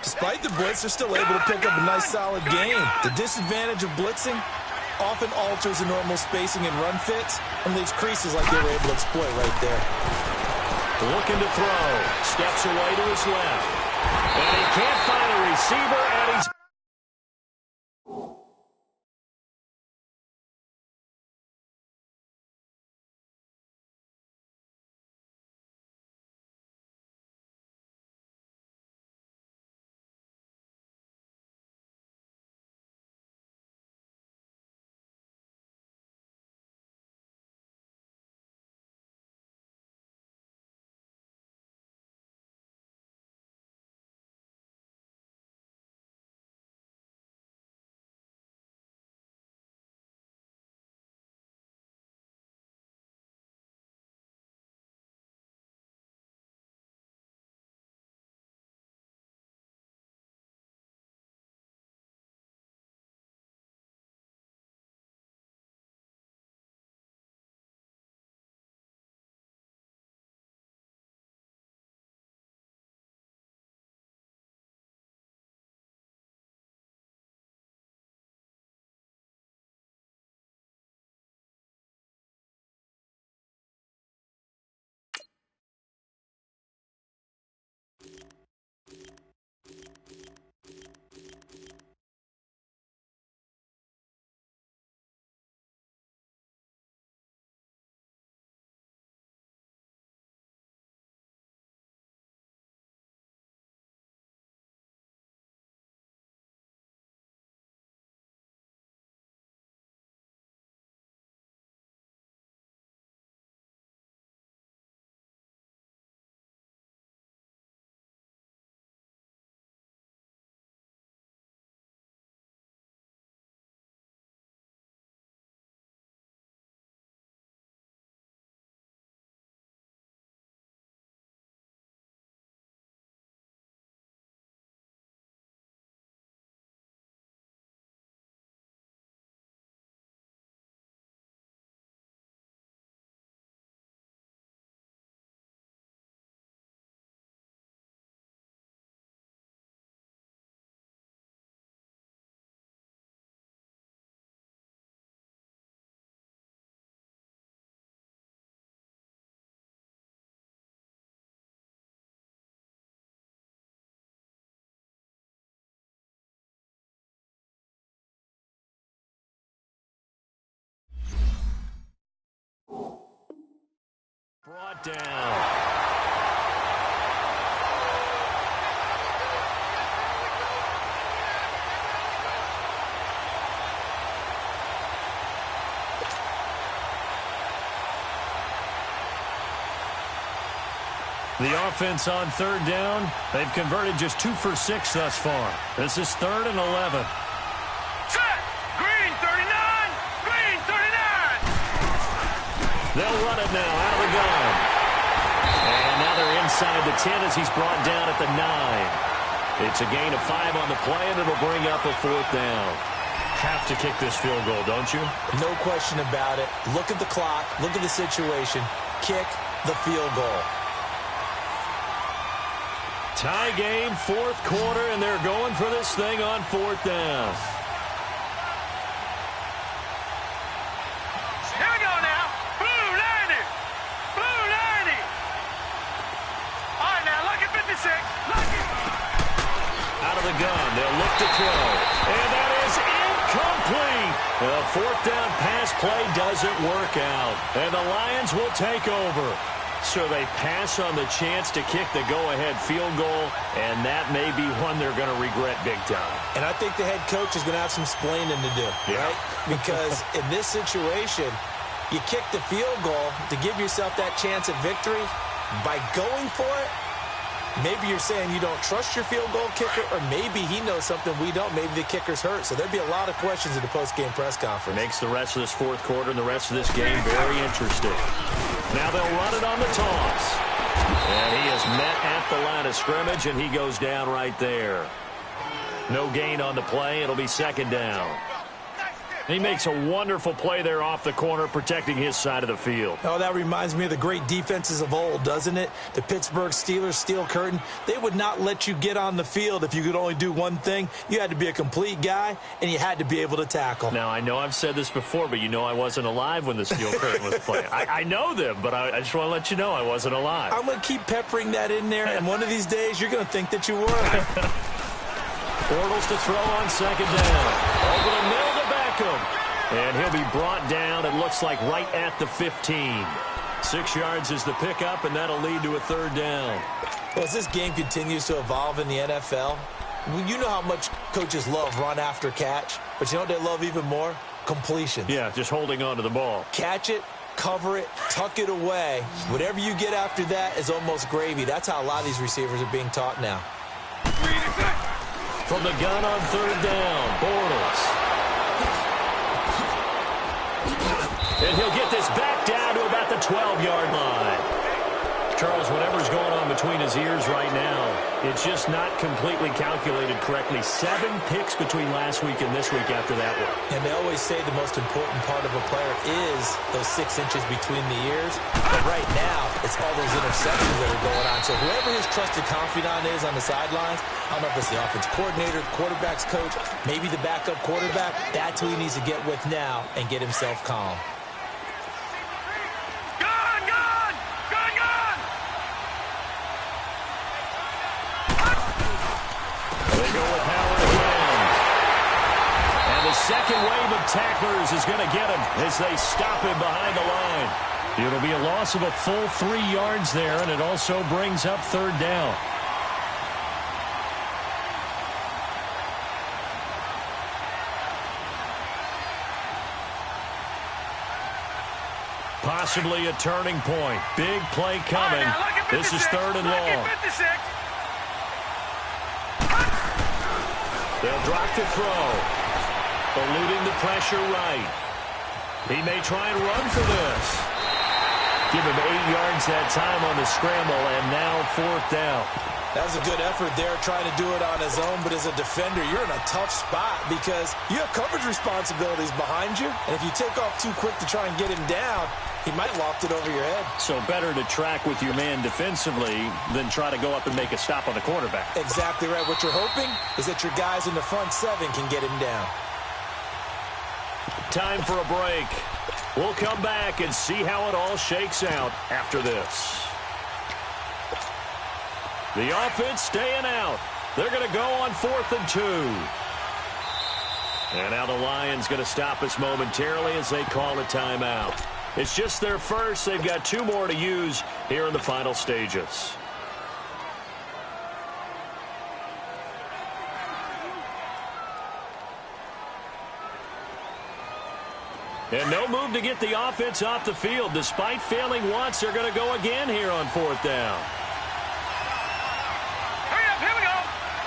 Despite the blitz, they're still able to pick up a nice solid gain. The disadvantage of blitzing often alters the normal spacing and run fits and leaves creases like they were able to exploit right there.
Looking to throw. Steps away to his left. And he can't find a receiver, and he's... Brought down. The offense on third down, they've converted just 2 for 6 thus far. This is 3rd and 11.
Set! Green 39! Green 39!
They'll run it now out of the gun. And now they're inside the 10 as he's brought down at the 9. It's a gain of 5 on the play, and it'll bring up a 4th down. Have to kick this field goal, don't you?
No question about it. Look at the clock. Look at the situation. Kick the field goal.
Tie game, 4th quarter, and they're going for this thing on 4th down.
Here we go now. Blue 90. Blue 90. All right, now, look at 56. Look it.
Out of the gun, they'll look to throw. And that is incomplete. The 4th down pass play doesn't work out. And the Lions will take over. So they pass on the chance to kick the go-ahead field goal, and that may be one they're going to regret big time.
And I think the head coach is going to have some splaining to do, right? Because in this situation, you kick the field goal to give yourself that chance at victory. By going for it, maybe you're saying you don't trust your field goal kicker, or maybe he knows something we don't. Maybe the kicker's hurt. So there'd be a lot of questions at the post-game press conference.
Makes the rest of this 4th quarter and the rest of this game very interesting. Now they'll run it on the toss. And he is met at the line of scrimmage, and he goes down right there. No gain on the play. It'll be 2nd down. He makes a wonderful play there off the corner, protecting his side of the field.
Oh, that reminds me of the great defenses of old, doesn't it? The Pittsburgh Steelers, Steel Curtain. They would not let you get on the field if you could only do one thing. You had to be a complete guy, and you had to be able to tackle.
Now, I know I've said this before, but you know I wasn't alive when the Steel Curtain was playing. I know them, but I just want to let you know I wasn't alive.
I'm going to keep peppering that in there, and one of these days you're going to think that you were.
Bortles to throw on 2nd down. Over the middle to Beckham. And he'll be brought down, it looks like, right at the 15. 6 yards is the pickup, and that'll lead to a 3rd down.
Well, as this game continues to evolve in the NFL, you know how much coaches love run after catch, but you know what they love even more? Completion.
Yeah, just holding on to the ball.
Catch it, cover it, tuck it away. Whatever you get after that is almost gravy. That's how a lot of these receivers are being taught now.
From the gun on 3rd down, Bortles. And he'll get this back down to about the 12-yard line. Charles, whatever's going on between his ears right now, it's just not completely calculated correctly. 7 picks between last week and this week after that one.
And they always say the most important part of a player is those 6 inches between the ears. But right now, it's all those interceptions that are going on. So whoever his trusted confidant is on the sidelines, I don't know if it's the offense coordinator, the quarterback's coach, maybe the backup quarterback, that's who he needs to get with now and get himself calm.
Second wave of tacklers is going to get him as they stop him behind the line. It'll be a loss of a full 3 yards there, and it also brings up 3rd down. Possibly a turning point. Big play coming. This is 3rd and long. They'll drop the throw. Eluding the pressure right. He may try and run for this. Give him 8 yards that time on the scramble, and now 4th down.
That was a good effort there, trying to do it on his own, but as a defender, you're in a tough spot because you have coverage responsibilities behind you, and if you take off too quick to try and get him down, he might loft it over your head.
So better to track with your man defensively than try to go up and make a stop on the quarterback.
Exactly right. What you're hoping is that your guys in the front 7 can get him down.
Time for a break. We'll come back and see how it all shakes out after this. The offense staying out. They're going to go on 4th and 2. And now the Lions going to stop us momentarily as they call a timeout. It's just their first. They've got 2 more to use here in the final stages. And no move to get the offense off the field. Despite failing once, they're going to go again here on 4th down.
Hurry up, here we go.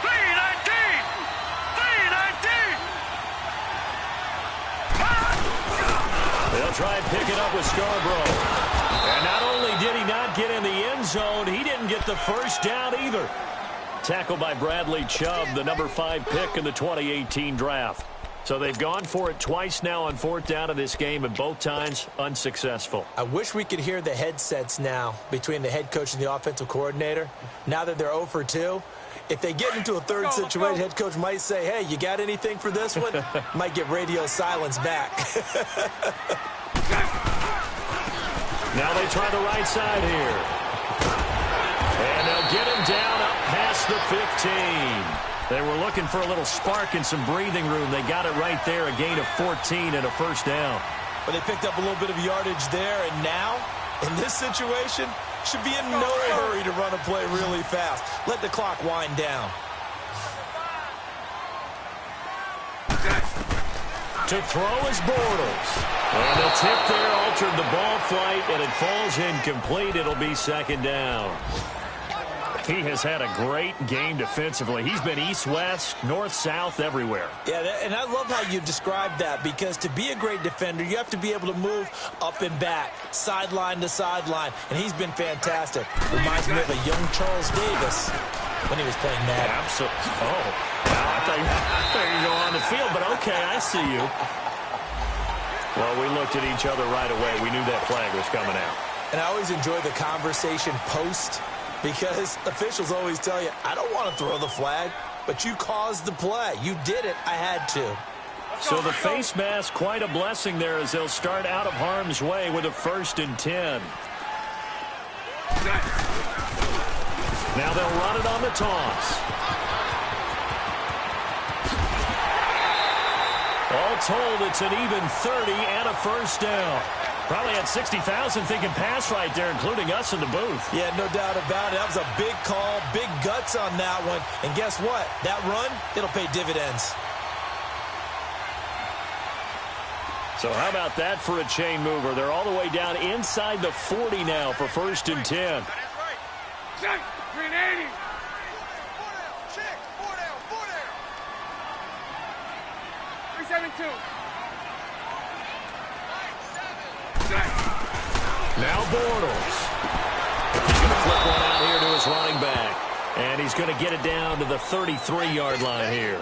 3-19. 3-19.
They'll try and pick it up with Scarborough. get in the end zone. He didn't get the first down either. Tackled by Bradley Chubb, the number 5 pick in the 2018 draft. So they've gone for it twice now on 4th down in this game, and both times unsuccessful.
I wish we could hear the headsets now between the head coach and the offensive coordinator. Now that they're 0 for 2, if they get into a third situation, head coach might say, hey, you got anything for this one? Might get radio silence back.
Now they try the right side here. And they'll get him down up past the 15. They were looking for a little spark and some breathing room. They got it right there, a gain of 14 and a first down.
But they picked up a little bit of yardage there, and now, in this situation, should be in no hurry to run a play really fast. Let the clock wind down.
To throw is Bortles. And the tip there altered the ball flight, and it falls incomplete. It'll be 2nd down. He has had a great game defensively. He's been east-west, north-south, everywhere.
Yeah, and I love how you described that, because to be a great defender, you have to be able to move up and back, sideline to sideline, and he's been fantastic. Reminds me of a young Charles Davis when he was playing Madden.
Absolutely. Oh, I thought you go on the field, but okay, I see you. Well, we looked at each other right away. We knew that flag was coming out.
And I always enjoy the conversation post, because officials always tell you, I don't want to throw the flag, but you caused the play. You did it. I had to.
So the face mask, quite a blessing there as they'll start out of harm's way with a 1st and 10. Now they'll run it on the toss. All told, it's an even 30 and a first down. Probably had 60,000 thinking pass right there, including us in the booth.
Yeah, no doubt about it. That was a big call, big guts on that one. And guess what? That run, it'll pay dividends.
So how about that for a chain mover? They're all the way down inside the 40 now for 1st and 10.
380. Check. 4 down. 372.
Now Bortles. He's going to flip one out here to his running back. And he's going to get it down to the 33-yard line here.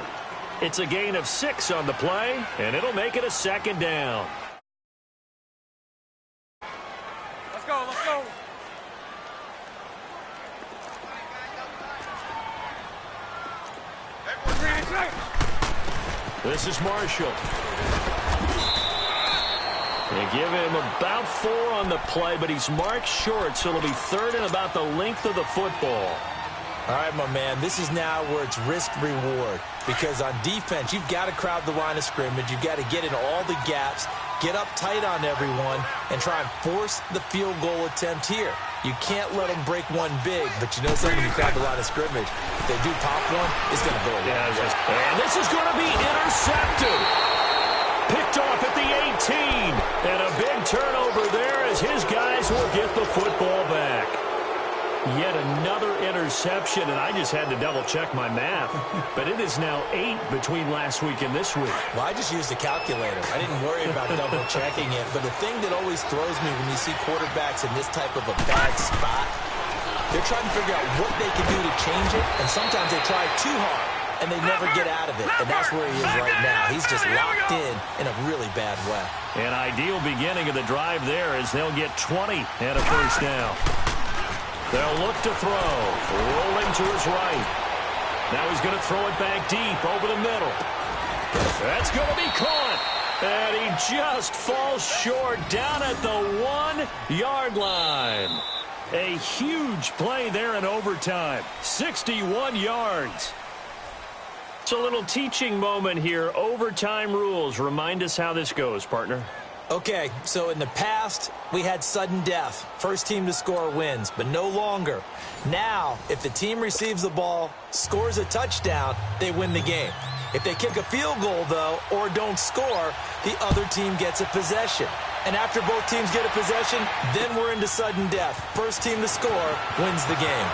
It's a gain of 6 on the play, and it'll make it a 2nd down.
Let's go.
This is Marshall. They give him about 4 on the play, but he's marked short, so it'll be 3rd and about the length of the football.
All right, my man, this is now where it's risk-reward, because on defense, you've got to crowd the line of scrimmage. You've got to get in all the gaps, get up tight on everyone, and try and force the field goal attempt here. You can't let them break one big, but you know something, you crowd the line of scrimmage. If they do pop one, it's going to go away.
And this is going to be intercepted. Picked off at the 18. And a big turnover there as his guys will get the football back. Yet another interception, and I just had to double-check my math. But it is now 8 between last week and this week.
Well, I just used a calculator. I didn't worry about double-checking it. But the thing that always throws me when you see quarterbacks in this type of a bad spot, they're trying to figure out what they can do to change it, and sometimes they try too hard, and they never get out of it. And that's where he is right now. He's just locked in a really bad way.
An ideal beginning of the drive there as they'll get 20 and a first down. They'll look to throw. Rolling to his right. Now he's going to throw it back deep over the middle. That's going to be caught. And he just falls short down at the 1-yard line. A huge play there in overtime. 61 yards. It's a little teaching moment here. Overtime rules. Remind us how this goes, partner.
Okay, so in the past, we had sudden death. First team to score wins, but no longer. Now, if the team receives the ball, scores a touchdown, they win the game. If they kick a field goal, though, or don't score, the other team gets a possession. And after both teams get a possession, then we're into sudden death. First team to score wins the game.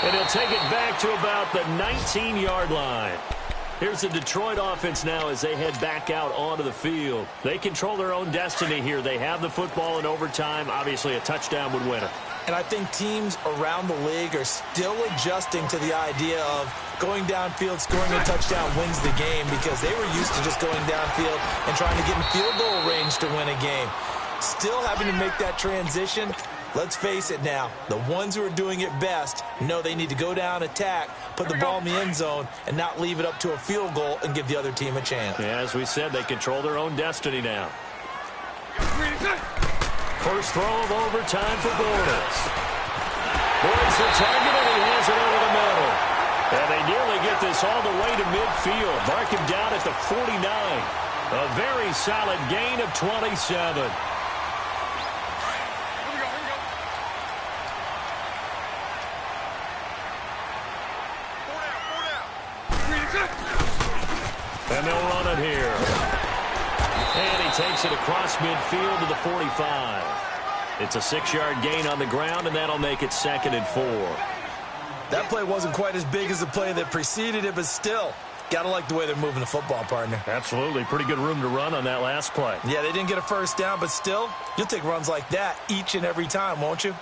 And he'll take it back to about the 19-yard line. Here's the Detroit offense now as they head back out onto the field. They control their own destiny here. They have the football in overtime. Obviously, a touchdown would win it.
And I think teams around the league are still adjusting to the idea of going downfield, scoring a touchdown wins the game, because they were used to just going downfield and trying to get in field goal range to win a game. Still having to make that transition. Let's face it now, the ones who are doing it best know they need to go down, attack, put the ball in the end zone, and not leave it up to a field goal and give the other team a chance.
Yeah, as we said, they control their own destiny now. First throw of overtime for Bortles. Boyd's the target, and he has it over the middle. And they nearly get this all the way to midfield. Mark him down at the 49. A very solid gain of 27. And they'll run it here. And he takes it across midfield to the 45. It's a 6-yard gain on the ground, and that'll make it 2nd and 4.
That play wasn't quite as big as the play that preceded it, but still, gotta like the way they're moving the football, partner.
Absolutely. Pretty good room to run on that last play.
Yeah, they didn't get a first down, but still, you'll take runs like that each and every time, won't you?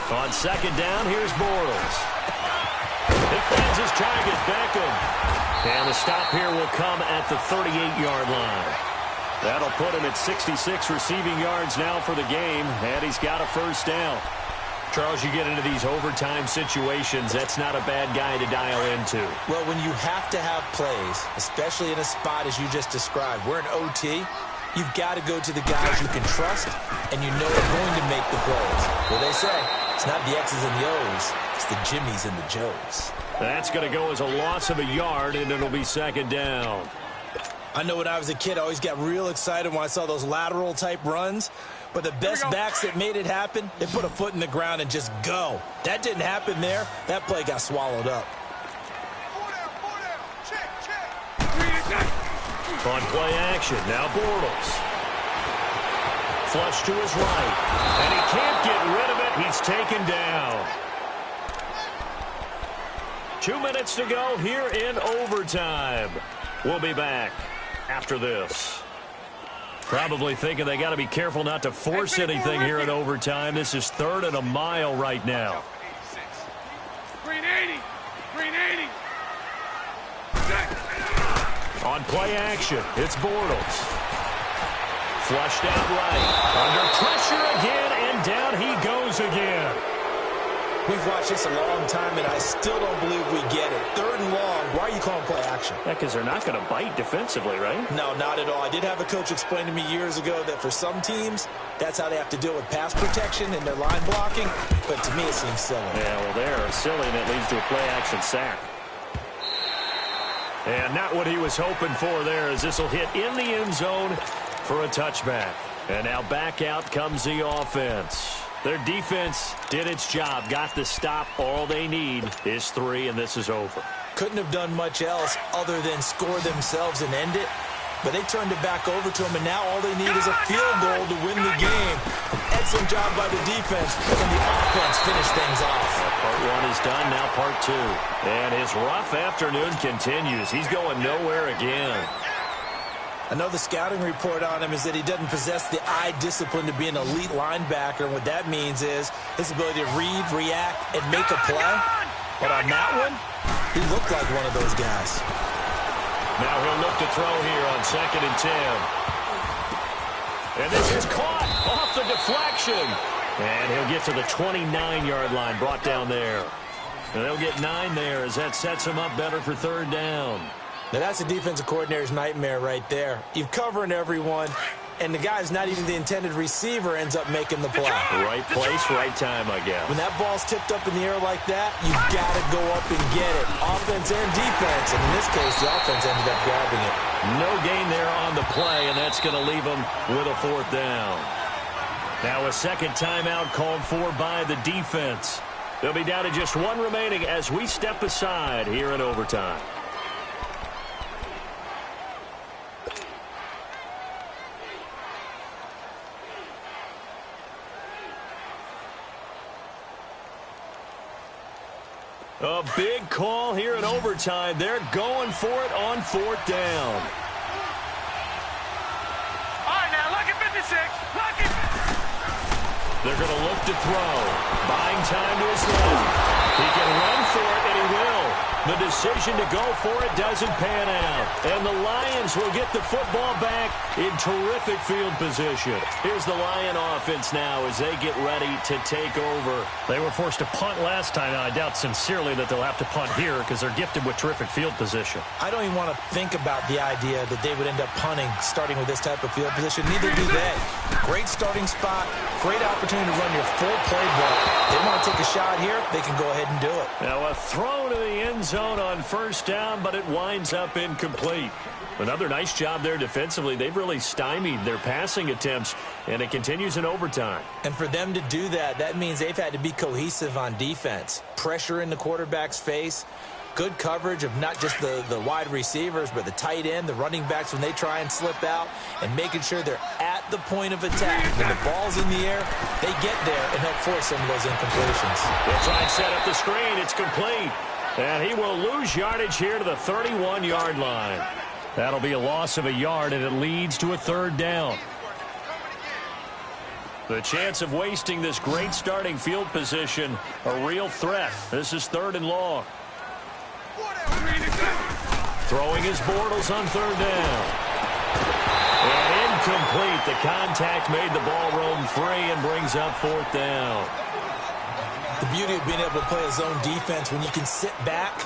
On 2nd down, here's Bortles. He finds his target, Beckham. And the stop here will come at the 38-yard line. That'll put him at 66 receiving yards now for the game, and he's got a first down. Charles, you get into these overtime situations, that's not a bad guy to dial into.
Well, when you have to have plays, especially in a spot as you just described, we're in OT, you've got to go to the guys you can trust and you know are going to make the plays. Well, they say, it's not the X's and the O's, it's the Jimmies and the Joes.
That's going to go as a loss of a yard, and it'll be 2nd down.
I know when I was a kid, I always got real excited when I saw those lateral-type runs. But the best backs that made it happen, they put a foot in the ground and just go. That didn't happen there. That play got swallowed up.
On play action, now Bortles. Flush to his right. And he can't get rid of it. He's taken down. 2 minutes to go here in overtime. We'll be back after this. Probably thinking they got to be careful not to force anything here in overtime. This is 3rd and a mile right now.
Green 80. Green 80.
On play action, it's Bortles. Flushed out right. Under pressure again, and down he goes again.
We've watched this a long time, and I still don't believe we get it. 3rd and long. Why are you calling play action?
Yeah, because they're not going to bite defensively, right?
No, not at all. I did have a coach explain to me years ago that for some teams, that's how they have to deal with pass protection and their line blocking. But to me, it seems silly.
Yeah, well, they're silly, and it leads to a play action sack. And not what he was hoping for there, as this will hit in the end zone for a touchback. And now back out comes the offense. Their defense did its job, got the stop. All they need is 3, and this is over.
Couldn't have done much else other than score themselves and end it. But they turned it back over to them, and now all they need is a field goal to win the game. An excellent job by the defense, and the offense finished things off.
Part 1 is done, now part 2. And his rough afternoon continues. He's going nowhere again.
I know the scouting report on him is that he doesn't possess the eye discipline to be an elite linebacker. And what that means is his ability to read, react, and make a play. But on that one, he looked like one of those guys.
Now he'll look to throw here on 2nd and 10. And this is caught off the deflection. And he'll get to the 29-yard line, brought down there. And they'll get 9 there as that sets him up better for 3rd down.
Now, that's a defensive coordinator's nightmare right there. You're covering everyone, and the guy's not even the intended receiver ends up making the play.
Right place, right time, I guess.
When that ball's tipped up in the air like that, you've got to go up and get it. Offense and defense, and in this case, the offense ended up grabbing it.
No gain there on the play, and that's going to leave them with a 4th down. Now a second timeout called for by the defense. They'll be down to just one remaining as we step aside here in overtime. A big call here in overtime. They're going for it on fourth down.
All right, now, look at 56. Look at...
They're going to look to throw. Buying time to his left. He can run for it, and he will. The decision to go for it doesn't pan out. And the Lions will get the football back in terrific field position. Here's the Lion offense now as they get ready to take over.
They were forced to punt last time, and I doubt sincerely that they'll have to punt here because they're gifted with terrific field position.
I don't even want to think about the idea that they would end up punting starting with this type of field position. Neither do they. Great starting spot, great opportunity to run your full playbook. They want to take a shot here, they can go ahead and do it.
Now a throw to the end zone on first down, but it winds up incomplete. Another nice job there defensively. They've really stymied their passing attempts, and it continues in overtime.
And for them to do that, that means they've had to be cohesive on defense. Pressure in the quarterback's face, good coverage of not just the wide receivers, but the tight end, the running backs when they try and slip out, and making sure they're at the point of attack. When the ball's in the air, they get there and help force some of those incompletions.
They'll try and set up the screen. It's complete. And he will lose yardage here to the 31-yard line. That'll be a loss of a yard, and it leads to a third down. The chance of wasting this great starting field position, a real threat. This is third and long. Throwing his Bortles on third down. And incomplete. The contact made the ball roam free and brings up fourth down.
The beauty of being able to play a zone defense when you can sit back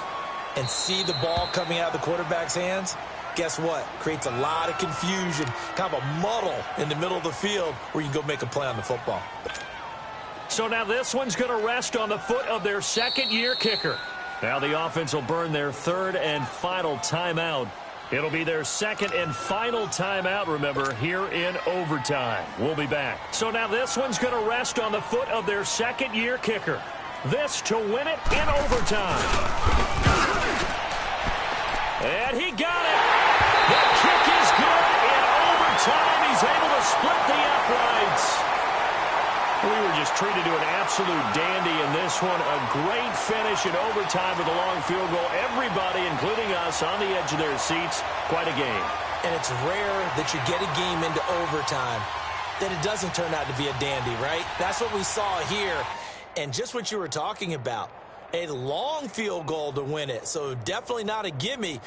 and see the ball coming out of the quarterback's hands, guess what? Creates a lot of confusion, kind of a muddle in the middle of the field where you can go make a play on the football.
So now this one's going to rest on the foot of their second-year kicker. Now the offense will burn their third and final timeout. It'll be their second and final timeout, remember, here in overtime. We'll be back. So now this one's going to rest on the foot of their second-year kicker. This to win it in overtime. And he got it. The kick is good in overtime. He's able to split the uprights. We were just treated to an absolute dandy in this one. A great finish in overtime with a long field goal. Everybody, including us, on the edge of their seats. Quite a game.
And it's rare that you get a game into overtime that it doesn't turn out to be a dandy, right? That's what we saw here. And just what you were talking about, a long field goal to win it. So definitely not a gimme.